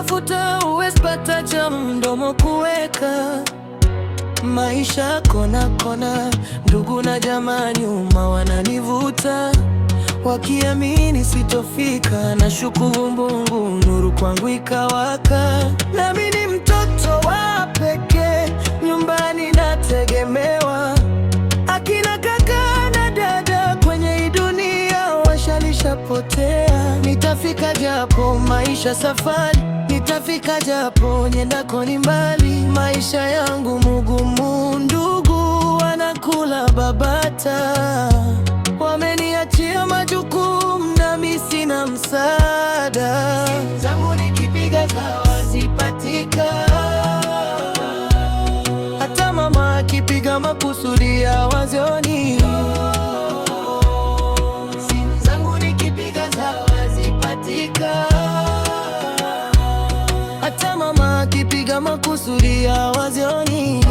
kutafuta uwezi pata cha mdomo kuweka. Maisha kona kona, ndugu na jamaa nyuma wananivuta, wakiamini sitofika. Na shukuru Mungu, nuru kwangu ikawaka. Nami ni mtoto wa pekee, nyumbani nategemewa. Akina kaka na dada kwenye hii dunia washalishapotea. Nitafika japo maisha safari, nitafika japo nyendako ni mbali. Maisha yangu mugumu, ndugu wanakula babata, wameniachia majukumu nami sina msaada. Zangu nikipiga kawa zipatika, hata mama akipiga makusudi hawazioni. Zangu nikipiga kawa zipatika, hata mama akipiga makusudi hawazioni.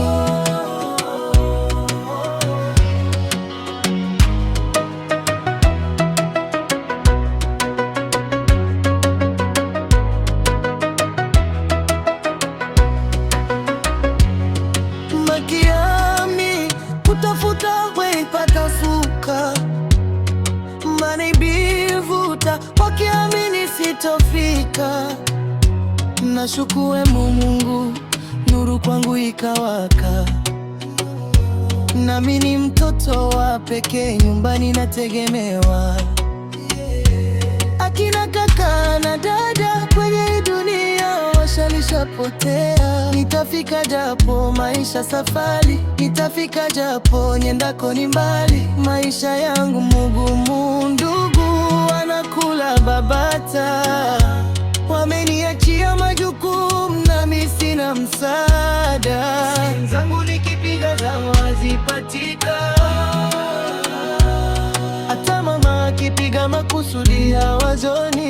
Makiami kutafuta weipata suka, manibivuta wakiamini sitofika. Nashukuru Mungu, nuru kwangu ikawaka. Nami ni mtoto wa pekee, nyumbani nategemewa. Akina kaka na dada kwenye hii dunia washalishapotea. Nitafika japo maisha safari, nitafika japo nyendako ni mbali. Maisha yangu mugumu, ndugu wanakula babata, wameniachia majukumu nami sina msaada. Zangu nikipiga dawa zipatika, hata mama akipiga makusudi hawazoni.